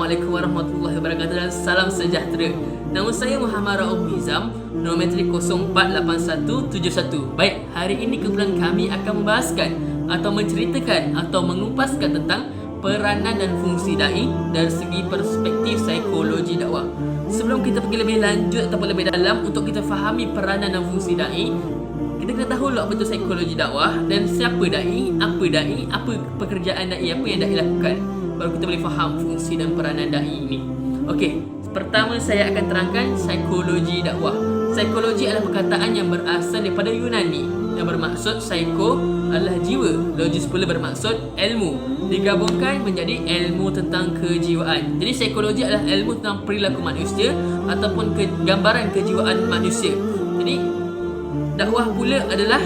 Assalamualaikum warahmatullahi wabarakatuh dan salam sejahtera. Nama saya Muhammad Rauf Nizam, nombor metrik 048171. Baik, hari ini kumpulan kami akan membahaskan atau menceritakan atau mengupaskan tentang peranan dan fungsi dai dari segi perspektif psikologi dakwah. Sebelum kita pergi lebih lanjut ataupun lebih dalam untuk kita fahami peranan dan fungsi dai, kita kena tahu apa itu psikologi dakwah dan siapa dai, apa pekerjaan dai, apa yang dai lakukan. Baru kita boleh faham fungsi dan peranan dai ini. Okey, pertama saya akan terangkan psikologi dakwah. Psikologi adalah perkataan yang berasal daripada Yunani yang bermaksud psycho adalah jiwa, logis pula bermaksud ilmu, digabungkan menjadi ilmu tentang kejiwaan. Jadi psikologi adalah ilmu tentang perilaku manusia ataupun gambaran kejiwaan manusia. Jadi dakwah pula adalah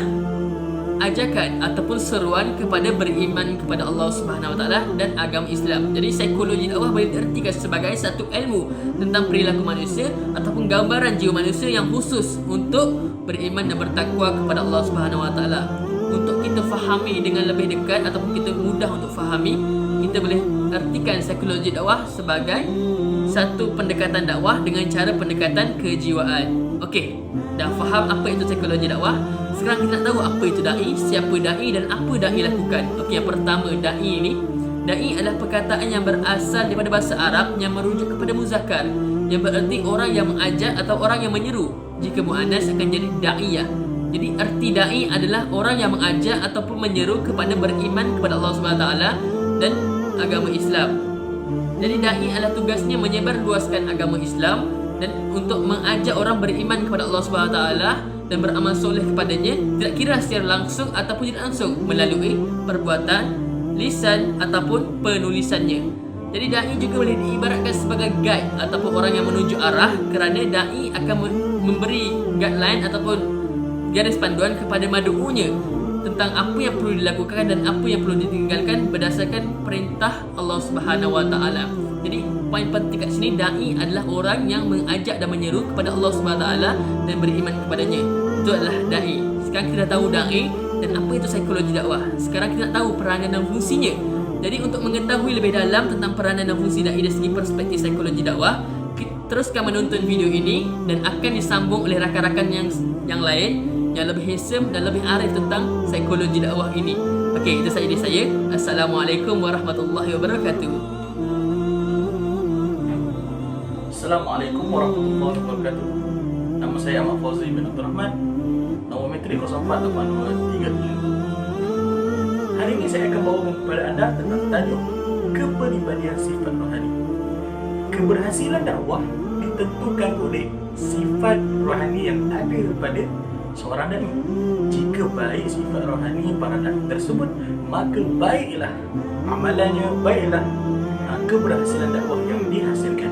ajakan ataupun seruan kepada beriman kepada Allah Subhanahu Wa Taala dan agama Islam. Jadi psikologi dakwah boleh diartikan sebagai satu ilmu tentang perilaku manusia ataupun gambaran jiwa manusia yang khusus untuk beriman dan bertakwa kepada Allah Subhanahu Wa Taala. Untuk kita fahami dengan lebih dekat ataupun kita mudah untuk fahami, kita boleh artikan psikologi dakwah sebagai satu pendekatan dakwah dengan cara pendekatan kejiwaan. Okey, dah faham apa itu psikologi dakwah? Sekarang kita nak tahu apa itu dai, siapa dai dan apa dai lakukan. Okey, yang pertama dai ini, dai adalah perkataan yang berasal daripada bahasa Arab yang merujuk kepada muzakkar, yang bererti orang yang mengajak atau orang yang menyeru. Jika muannas akan jadi daiyah. Jadi arti dai adalah orang yang mengajak ataupun menyeru kepada beriman kepada Allah SWT dan agama Islam. Jadi dai adalah tugasnya menyebar luaskan agama Islam dan untuk mengajak orang beriman kepada Allah SWT dan beramal soleh kepadanya, tidak kira secara langsung ataupun tidak langsung melalui perbuatan, lisan ataupun penulisannya. Jadi dai juga boleh diibaratkan sebagai guide ataupun orang yang menunjuk arah, kerana dai akan memberi guideline ataupun garis panduan kepada madu'unya tentang apa yang perlu dilakukan dan apa yang perlu ditinggalkan berdasarkan perintah Allah Subhanahu Wa Taala. Jadi poin penting kat sini, dai adalah orang yang mengajak dan menyeru kepada Allah Subhanahu Wa Taala dan beriman kepadanya. Itu adalah dai. Sekarang kita dah tahu dai dan apa itu psikologi dakwah. Sekarang kita nak tahu peranan dan fungsinya. Jadi untuk mengetahui lebih dalam tentang peranan dan fungsi dai dari segi perspektif psikologi dakwah, teruskan menonton video ini dan akan disambung oleh rakan-rakan yang lain yang lebih handsome dan lebih arif tentang psikologi dakwah ini. Okey, itu saja dari saya. Assalamualaikum warahmatullahi wabarakatuh. Assalamualaikum warahmatullahi wabarakatuh. Nama saya Ahmad Fauzi bin Abdul Rahman, nombor metrik 048237. Hari ini saya akan bawakan kepada anda tentang tajuk kepribadian sifat rohani. Keberhasilan dakwah ditentukan oleh sifat rohani yang ada pada seorang dai. Jika baik sifat rohani para dai tersebut, maka baiklah amalannya, baiklah keberhasilan dakwah yang dihasilkan.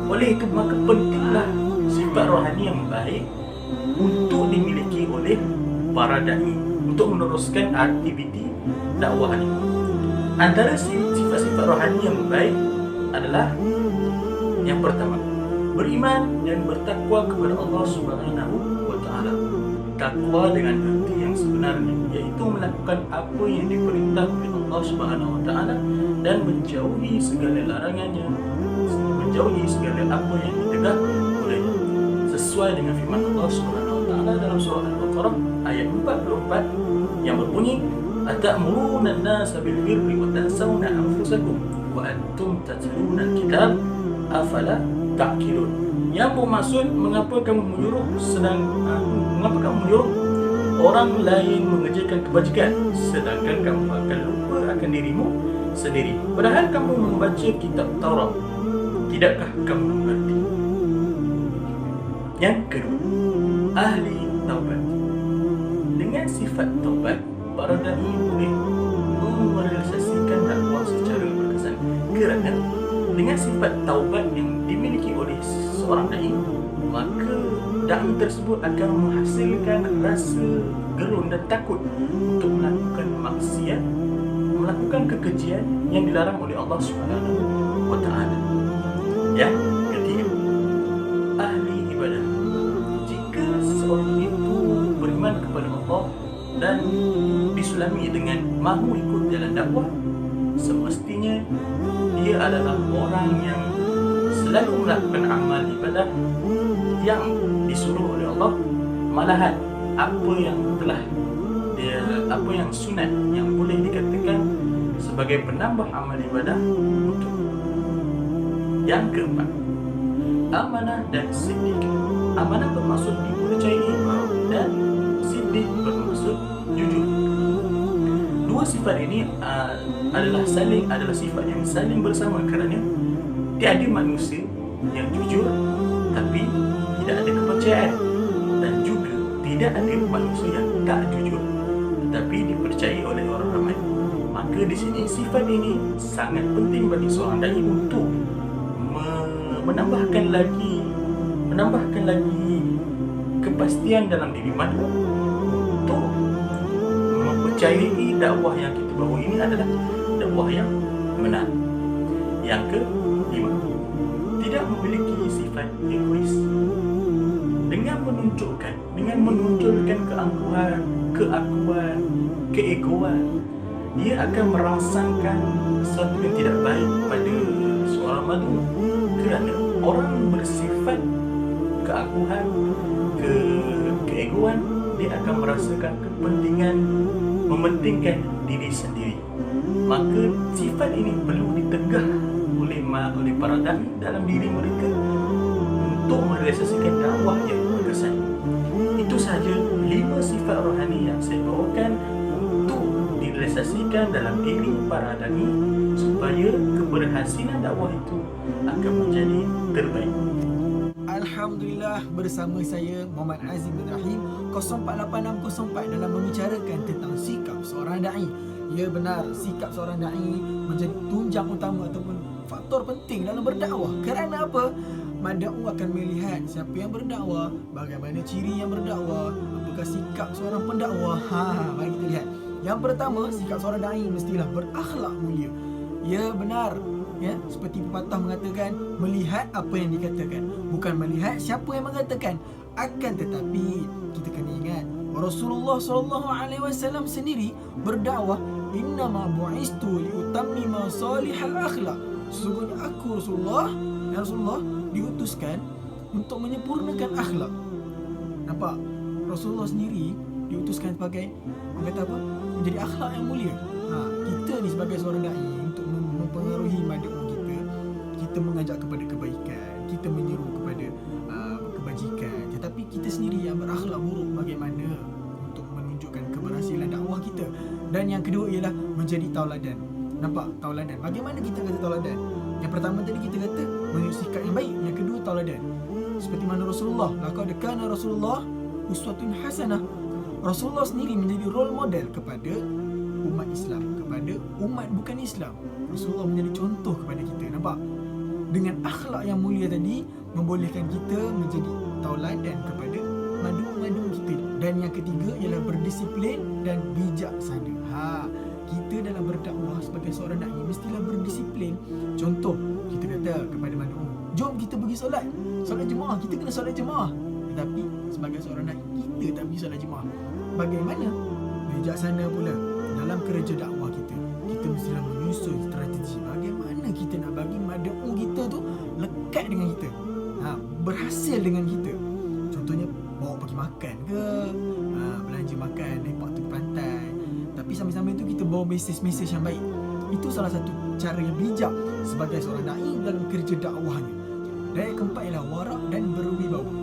Oleh itu maka pentinglah sifat rohani yang baik untuk dimiliki oleh para dai untuk meneruskan aktiviti dakwah ini. Antara sifat-sifat rohani yang baik adalah yang pertama, beriman dan bertakwa kepada Allah Subhanahu Wa Taala. Takwa dengan arti yang sebenarnya, iaitu melakukan apa yang diperintah oleh Allah Subhanahu Wa Taala dan menjauhi segala larangannya, menjauhi segala apa yang dicegah olehnya, sesuai dengan firman Allah Subhanahu Wa Taala dalam surah Al-Baqarah ayat 44 yang berbunyi, atamuruna an-nasa bil birri wa tansawna anfusakum wa antum tatluna al-kitab afala ta'qilun. Yang bermaksud, mengapa kamu menyuruh orang lain mengerjakan kebajikan sedangkan kamu akan lupa akan dirimu sendiri, padahal kamu membaca kitab Taurat. Tidakkah kamu mengerti? Yang kedua, ahli taubat. Dengan sifat taubat, para dai boleh merealisasikan dakwah secara berkesan, kerana dengan sifat taubat yang dimiliki oleh seorang dai, maka dai tersebut akan menghasilkan rasa gerun dan takut untuk melakukan maksiat, melakukan kekejian yang dilarang oleh Allah Subhanahu Wa Taala. Yang ketiga, ahli ibadah. Jika seseorang itu beriman kepada Allah dan disulami dengan mahu ikut jalan dakwah, semestinya dia adalah orang yang selalu melakukan amal ibadah yang disuruh oleh Allah. Malahan apa yang sunat yang boleh dikatakan sebagai penambah amal ibadah untuk. Yang keempat, amanah dan siddiq. Amanah bermaksud dipercayai dan siddiq bermaksud jujur. Dua sifat ini adalah sifat yang saling bersama, kerana tiada manusia yang jujur tapi tidak ada kepercayaan, dan juga tidak ada manusia yang tak jujur tetapi dipercayai oleh orang ramai. Maka di sini sifat ini sangat penting bagi seorang dai untuk menambahkan lagi kepastian dalam diri manusia untuk mempercayai dakwah yang kita bawa ini adalah dakwah yang benar. Yang kelima, tidak memiliki sifat egois. Dengan menunjukkan keakuan, keegoan, dia akan merangsangkan sesuatu yang tidak baik pada seorang manusia. Kerana orang bersifat keakuan, keegoan, dia akan merasakan kepentingan mementingkan diri sendiri. Maka sifat ini perlu ditegah oleh para dai dalam diri mereka untuk merealisasikan dakwah yang berkesan. Itu sahaja 5 sifat rohani yang saya bawakan untuk direalisasikan dalam diri para dai supaya keberhasilan dakwah itu akan menjadi terbaik. Alhamdulillah, bersama saya Muhammad Azim bin Rahim 048604 dalam membicarakan tentang sikap seorang dai. Ya benar, sikap seorang dai menjadi tunjang utama ataupun faktor penting dalam berdakwah. Kerana apa? Mad'u akan melihat siapa yang berdakwah, bagaimana ciri yang berdakwah, apakah sikap seorang pendakwah. Mari kita lihat. Yang pertama, sikap seorang dai mestilah berakhlak mulia. Ya benar. Ya, seperti pepatah mengatakan, melihat apa yang dikatakan, bukan melihat siapa yang mengatakan. Akan tetapi kita kena ingat Rasulullah SAW sendiri berdakwah, innama bu'istu liutammima salihal akhlak. Sesungguhnya aku Rasulullah diutuskan untuk menyempurnakan akhlak. Nampak? Rasulullah sendiri diutuskan sebagai menjadi akhlak yang mulia. Kita ni sebagai seorang dai untuk mempengaruhi mad'u kita mengajak kepada kebaikan, kita menyeru kepada kebajikan, tetapi kita sendiri yang berakhlak buruk, bagaimana untuk menunjukkan keberhasilan dakwah kita. Dan yang kedua ialah menjadi tauladan. Nampak? Tauladan. Bagaimana kita kata tauladan? Yang pertama tadi kita kata menunjuk sikap yang baik. Yang kedua tauladan. Seperti mana Rasulullah, laqad kana Rasulullah uswatun hasanah. Rasulullah sendiri menjadi role model kepada umat Islam, kepada umat bukan Islam. Rasulullah menjadi contoh kepada kita. Nampak? Dengan akhlak yang mulia tadi membolehkan kita menjadi tauladan kepada madu-madu kita. Dan yang ketiga ialah berdisiplin dan bijaksana. Kita dalam berdakwah sebagai seorang dai mestilah berdisiplin. Contoh, kita kata kepada madu, jom kita pergi solat jemaah, kita kena solat jemaah. Tetapi sebagai seorang dai kita tak pergi solat jemaah. Bagaimana? Bijaksana pula dalam kerja dakwah kita. Kita mestilah menyusun strategi bagaimana kita nak bagi madu kita tu lekat dengan kita, berhasil dengan kita. Contohnya bawa pergi makan ke, belanja makan, lepak tepi pantai, tapi sambil-sambil tu kita bawa mesej-mesej yang baik. Itu salah satu cara yang bijak sebagai seorang dai dalam kerja dakwahnya. Dan yang keempat ialah warak dan berwibawa.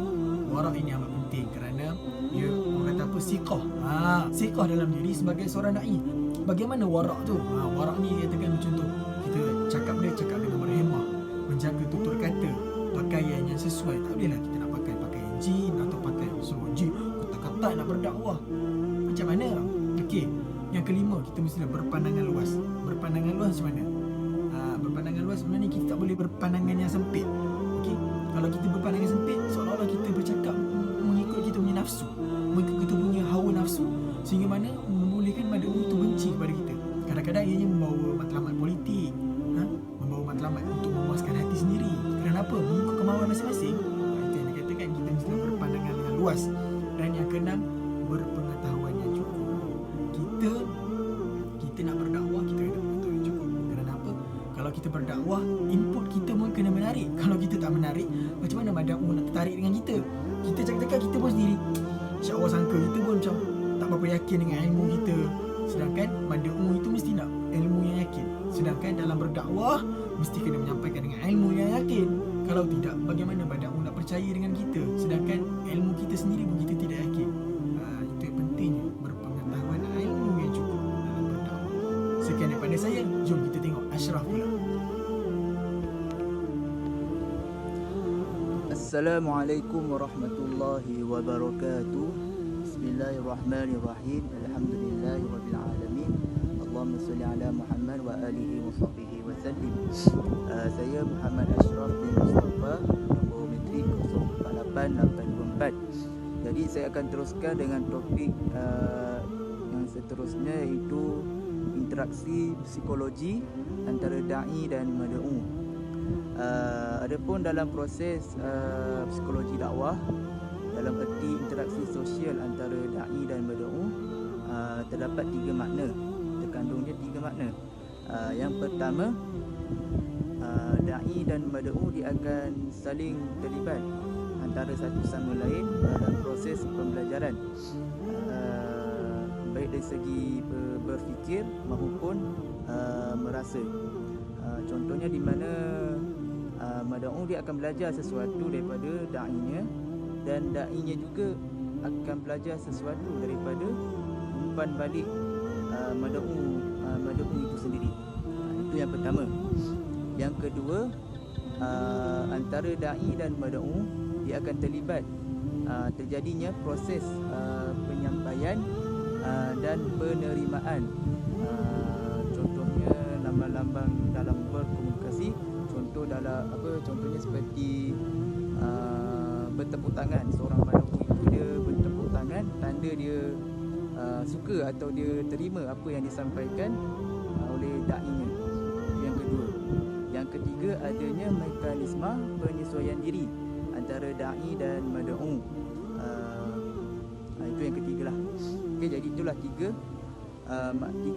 Warak ini amat penting kerana dia orang kata apa, siqah dalam diri sebagai seorang dai. Bagaimana warak tu? Warak ni katakan contoh, kita cakap dengan berhemah, menjaga tutur kata, pakaian yang sesuai. Tak bolehlah kita nak pakai pakaian jin atau pakai semua jin, kata-kata nak berdakwah. Macam mana? Okey, yang kelima, kita mestilah berpandangan luas. Berpandangan luas macam mana? Berpandangan luas sebenarnya kita tak boleh berpandangan yang sempit. Okey, kalau kita berpandangan sempit, seolah-olah kita bercakap mengikut kita punya nafsu, mengikut kita punya hawa nafsu, sehingga mana membolehkan mad'u itu benci kepada kita. Kadang-kadang ianya membawa matlamat politik, membawa matlamat untuk memuaskan hati sendiri. Kenapa? Mengikut kemahuan masing-masing. Itu yang dikatakan kita mesti berpandangan yang luas. Dan yang keenam, berpengetahuan yang cukup. Kita nak berdakwah, kita kena pengetahuan yang cukup. yakin dengan ilmu kita. Sedangkan mad'u itu mesti nak ilmu yang yakin. Sedangkan dalam berdakwah mesti kena menyampaikan dengan ilmu yang yakin. Kalau tidak, bagaimana mad'u nak percaya dengan kita sedangkan ilmu kita sendiri pun kita tidak yakin. Itu yang pentingnya, berpengetahuan ilmu yang cukup dalam berdakwah. Sekian daripada saya. Jom kita tengok Ashraf pula. Assalamualaikum warahmatullahi wabarakatuh. Bismillahirrahmanirrahim. Alhamdulillahirabbil alamin. Allahumma salli ala Muhammad wa alihi wa sahbihi wa sallim. Saya Muhammad Ashraf bin Mustafa, nombor metrik 048824. Jadi saya akan teruskan dengan topik yang seterusnya, iaitu interaksi psikologi antara dai dan mad'u. Adapun dalam proses psikologi dakwah, dalam erti interaksi sosial antara dai dan mad'u, terdapat 3 makna, terkandung dia 3 makna. Yang pertama, dai dan mad'u dia akan saling terlibat antara satu sama lain dalam proses pembelajaran, baik dari segi berfikir maupun merasa. Contohnya di mana mad'u dia akan belajar sesuatu daripada dai-nya, dan dai-nya juga akan belajar sesuatu daripada umpan balik mad'u itu sendiri. Itu yang pertama. Yang kedua, antara dai dan mad'u dia akan terlibat terjadinya proses penyampaian dan penerimaan. Contohnya lambang-lambang dalam berkomunikasi, contohnya seperti bertepuk tangan. Seorang mad'u itu dia bertepuk tangan, tanda dia suka atau dia terima apa yang disampaikan oleh dai-nya. Yang kedua. Yang ketiga, adanya mekanisme penyesuaian diri antara dai dan mad'u. Itu yang ketiga lah. Okey, jadi itulah tiga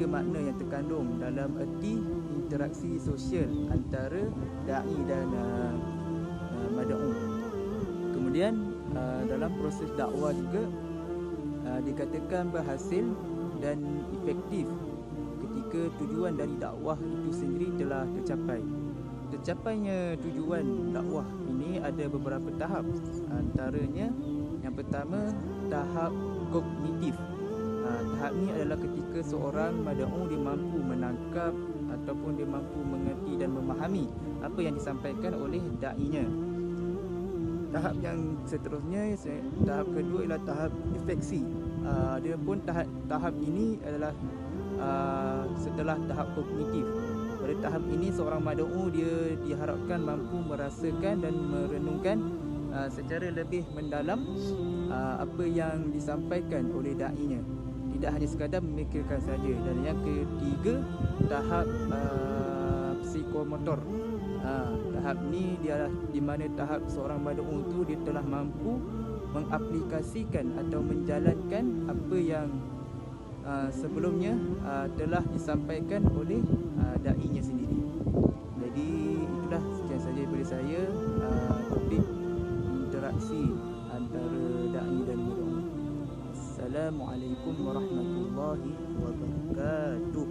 makna yang terkandung dalam erti interaksi sosial antara dai dan mad'u. Kemudian dalam proses dakwah juga dikatakan berhasil dan efektif ketika tujuan dari dakwah itu sendiri telah tercapai. Tercapainya tujuan dakwah ini ada beberapa tahap. Antaranya, yang pertama, tahap kognitif. Tahap ini adalah ketika seorang mad'u dia mampu menangkap ataupun dia mampu mengerti dan memahami apa yang disampaikan oleh dai-nya. Tahap yang seterusnya, tahap kedua ialah tahap efeksi. Dia pun tahap ini adalah setelah tahap kognitif. Pada tahap ini seorang mad'u dia diharapkan mampu merasakan dan merenungkan secara lebih mendalam apa yang disampaikan oleh dai-nya, tidak hanya sekadar memikirkan saja. Dan yang ketiga, tahap psikomotor. Tahap ni dia di mana tahap seorang mad'u itu dia telah mampu mengaplikasikan atau menjalankan apa yang sebelumnya telah disampaikan oleh dai-nya sendiri. Jadi itulah, sekian saja daripada saya, topik interaksi antara dai dan mad'u. Assalamualaikum warahmatullahi wabarakatuh.